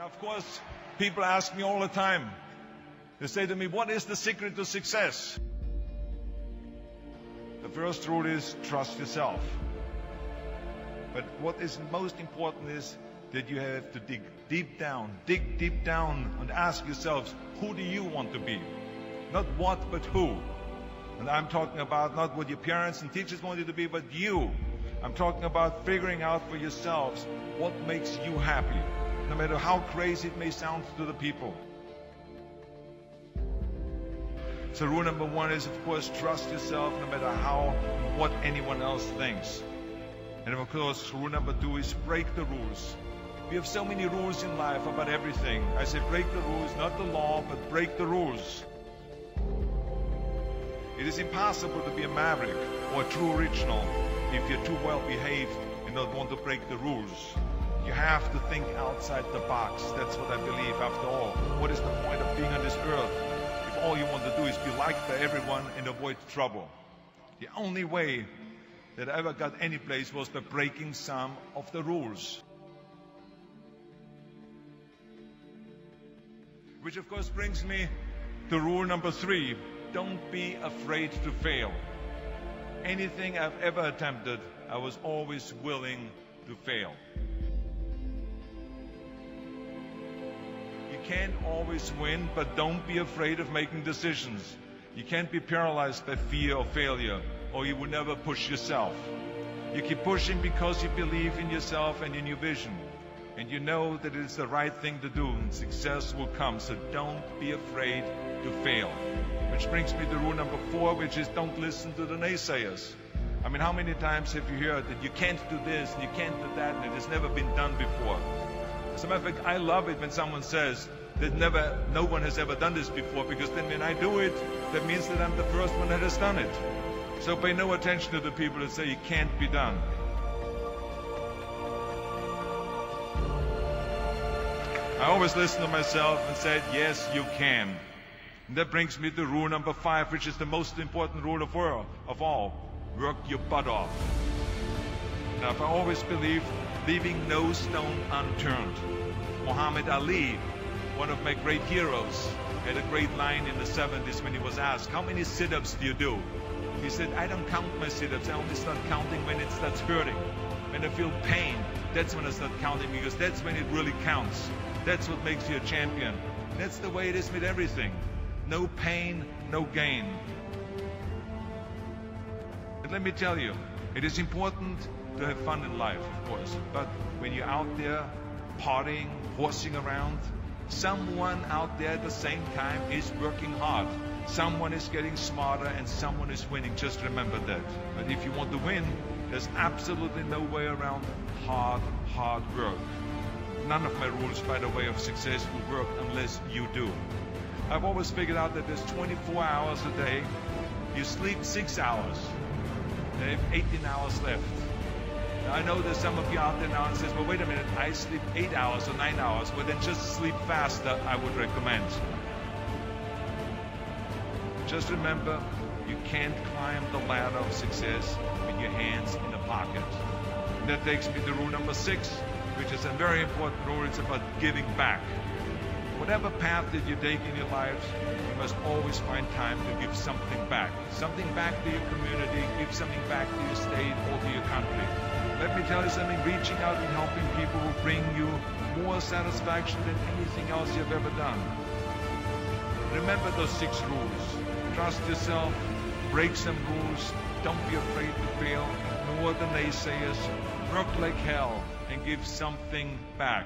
Of course, people ask me all the time. They say to me, what is the secret to success? The first rule is trust yourself. But what is most important is that you have to dig deep down and ask yourselves, who do you want to be? Not what, but who. And I'm talking about not what your parents and teachers want you to be, but you. I'm talking about figuring out for yourselves what makes you happy, no matter how crazy it may sound to the people. So rule number one is, of course, trust yourself no matter what anyone else thinks. And of course, rule number two is break the rules. We have so many rules in life about everything. I say break the rules, not the law, but break the rules. It is impossible to be a maverick or a true original if you're too well behaved and don't want to break the rules. You have to think outside the box. That's what I believe after all. What is the point of being on this earth if all you want to do is be liked by everyone and avoid trouble? The only way that I ever got any place was by breaking some of the rules. Which of course brings me to rule number three. Don't be afraid to fail. Anything I've ever attempted, I was always willing to fail. You can't always win, but don't be afraid of making decisions. You can't be paralyzed by fear of failure, or you will never push yourself. You keep pushing because you believe in yourself and in your vision. And you know that it is the right thing to do, and success will come. So don't be afraid to fail. Which brings me to rule number four, which is don't listen to the naysayers. I mean, how many times have you heard that you can't do this and you can't do that and it has never been done before? As a matter of fact, I love it when someone says that no one has ever done this before, because then when I do it, that means that I'm the first one that has done it. So pay no attention to the people that say it can't be done. I always listen to myself and said, yes, you can. And that brings me to rule number five, which is the most important rule of all. Work your butt off. Now, I always believed leaving no stone unturned. Muhammad Ali, one of my great heroes, had a great line in the 70s when he was asked, how many sit-ups do you do? He said, I don't count my sit-ups. I only start counting when it starts hurting. When I feel pain, that's when I start counting, because that's when it really counts. That's what makes you a champion. That's the way it is with everything. No pain, no gain. But let me tell you, it is important to have fun in life, of course. But when you're out there partying, horsing around, someone out there at the same time is working hard. Someone is getting smarter and someone is winning. Just remember that. But if you want to win, there's absolutely no way around hard work. None of my rules, by the way, of success will work unless you do. I've always figured out that there's 24 hours a day. You sleep 6 hours. You have 18 hours left. Now, I know there's some of you out there now and says, well, wait a minute, I sleep 8 hours or 9 hours. Well, then just sleep faster, I would recommend. Just remember, you can't climb the ladder of success with your hands in the pocket. And that takes me to rule number 6, which is a very important rule. It's about giving back. Whatever path that you take in your lives, you must always find time to give something back. Something back to your community, give something back to your state or to your country. Let me tell you something, reaching out and helping people will bring you more satisfaction than anything else you've ever done. Remember those 6 rules. Trust yourself, break some rules, don't be afraid to fail, ignore the naysayers, work like hell, and give something back.